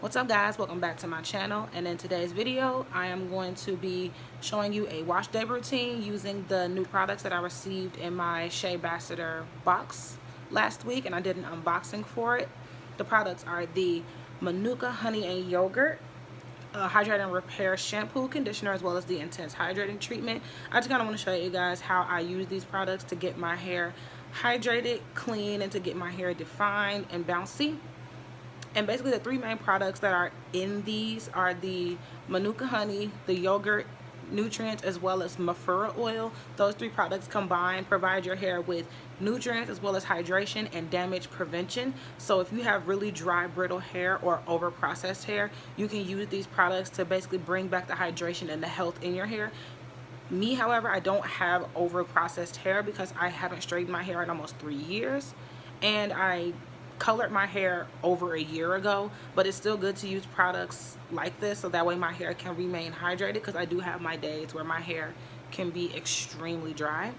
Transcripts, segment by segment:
What's up guys, welcome back to my channel, and in today's video I am going to be showing you a wash day routine using the new products that I received in my SheaMoisture box last week, and I did an unboxing for it. The products are the Manuka honey and yogurt hydrate and repair shampoo conditioner, as well as the intense hydrating treatment. I just kind of want to show you guys how I use these products to get my hair hydrated, clean, and to get my hair defined and bouncy. And basically the three main products that are in these are the Manuka honey, the yogurt nutrients, as well as mafura oil. Those three products combined provide your hair with nutrients as well as hydration and damage prevention. So if you have really dry, brittle hair or over processed hair, you can use these products to basically bring back the hydration and the health in your hair. Me, however, I don't have over processed hair because I haven't straightened my hair in almost 3 years, and I colored my hair over a year ago, but it's still good to use products like this so that way my hair can remain hydrated, because I do have my days where my hair can be extremely dry.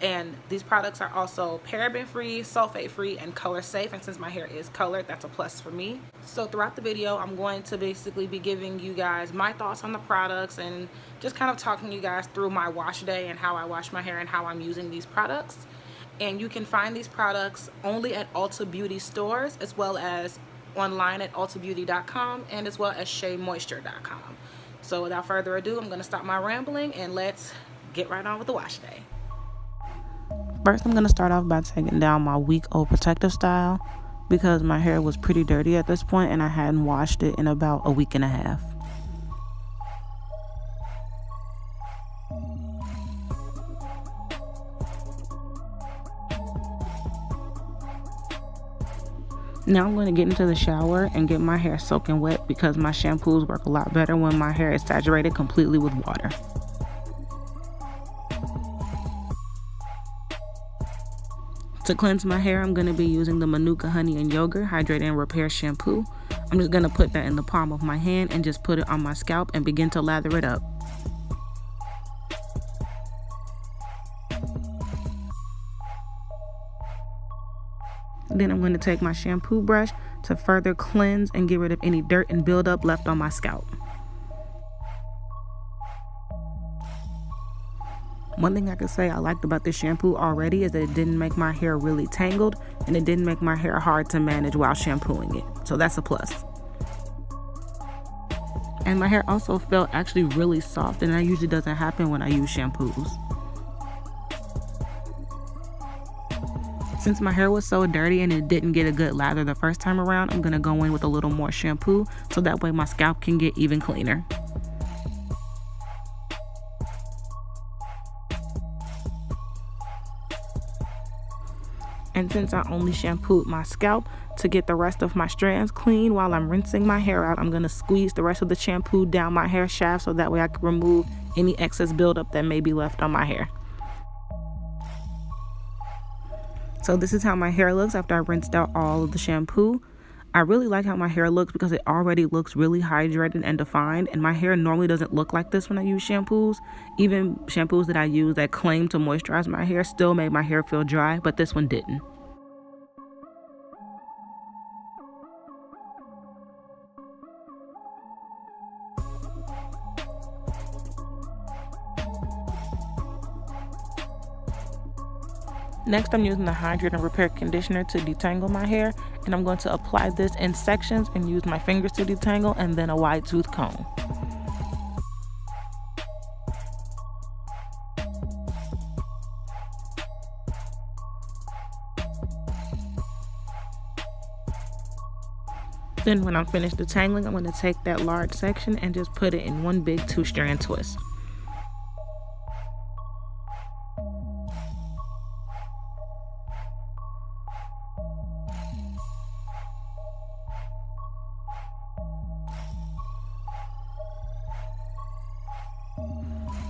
And these products are also paraben free, sulfate free, and color safe, and since my hair is colored, that's a plus for me. So throughout the video I'm going to basically be giving you guys my thoughts on the products and just kind of talking you guys through my wash day and how I wash my hair and how I'm using these products. And you can find these products only at Ulta Beauty stores, as well as online at ultabeauty.com, and as well as SheaMoisture.com. So without further ado, I'm going to stop my rambling and let's get right on with the wash day. First, I'm going to start off by taking down my week-old protective style because my hair was pretty dirty at this point and I hadn't washed it in about a week and a half. Now I'm going to get into the shower and get my hair soaking wet because my shampoos work a lot better when my hair is saturated completely with water. To cleanse my hair, I'm going to be using the Manuka honey and yogurt hydrate and repair shampoo. I'm just going to put that in the palm of my hand and just put it on my scalp and begin to lather it up. Then I'm going to take my shampoo brush to further cleanse and get rid of any dirt and buildup left on my scalp. One thing I could say I liked about this shampoo already is that it didn't make my hair really tangled, and it didn't make my hair hard to manage while shampooing it. So that's a plus. And my hair also felt actually really soft, and that usually doesn't happen when I use shampoos. Since my hair was so dirty and it didn't get a good lather the first time around, I'm going to go in with a little more shampoo so that way my scalp can get even cleaner. And since I only shampooed my scalp to get the rest of my strands clean while I'm rinsing my hair out, I'm going to squeeze the rest of the shampoo down my hair shaft so that way I can remove any excess buildup that may be left on my hair. So this is how my hair looks after I rinsed out all of the shampoo. I really like how my hair looks because it already looks really hydrated and defined, and my hair normally doesn't look like this when I use shampoos. Even shampoos that I use that claim to moisturize my hair still made my hair feel dry, but this one didn't. Next, I'm using the Hydrate and Repair conditioner to detangle my hair, and I'm going to apply this in sections and use my fingers to detangle, and then a wide tooth comb. Then when I'm finished detangling, I'm going to take that large section and just put it in one big 2-strand twist.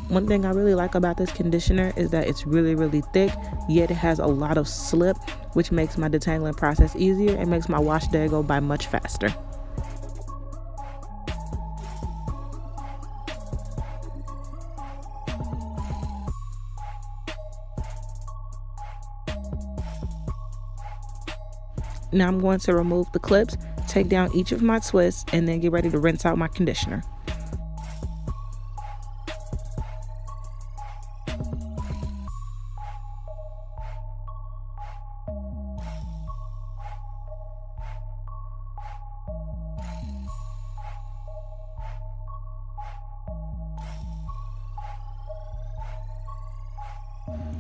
One thing I really like about this conditioner is that it's really thick, yet it has a lot of slip, which makes my detangling process easier and makes my wash day go by much faster. Now I'm going to remove the clips, take down each of my twists and then get ready to rinse out my conditioner.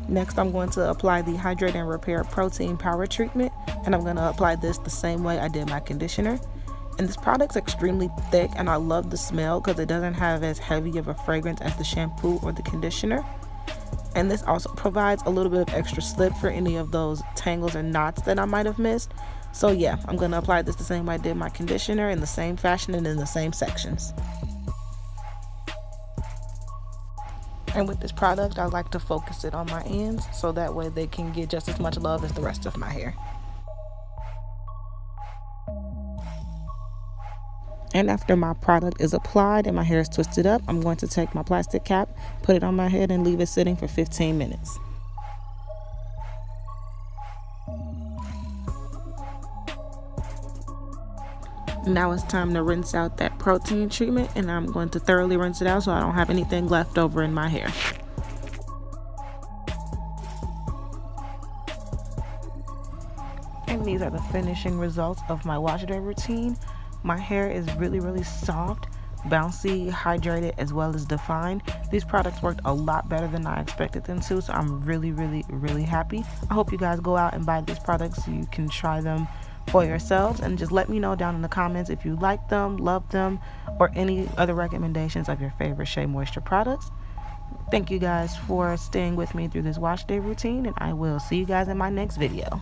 Next, I'm going to apply the Hydrate and Repair Protein Power Treatment, and I'm going to apply this the same way I did my conditioner. And this product's extremely thick, and I love the smell because it doesn't have as heavy of a fragrance as the shampoo or the conditioner. And this also provides a little bit of extra slip for any of those tangles and knots that I might have missed. So yeah, I'm going to apply this the same way I did my conditioner, in the same fashion and in the same sections. And with this product, I like to focus it on my ends so that way they can get just as much love as the rest of my hair. And after my product is applied and my hair is twisted up, I'm going to take my plastic cap, put it on my head, and leave it sitting for 15 minutes. Now it's time to rinse out that protein treatment, and I'm going to thoroughly rinse it out so I don't have anything left over in my hair. And these are the finishing results of my wash day routine. My hair is really soft, bouncy, hydrated, as well as defined. These products worked a lot better than I expected them to, so I'm really happy. I hope you guys go out and buy these products so you can try them for yourselves, and just let me know down in the comments if you like them, love them, or any other recommendations of your favorite SheaMoisture products. Thank you guys for staying with me through this wash day routine, and I will see you guys in my next video.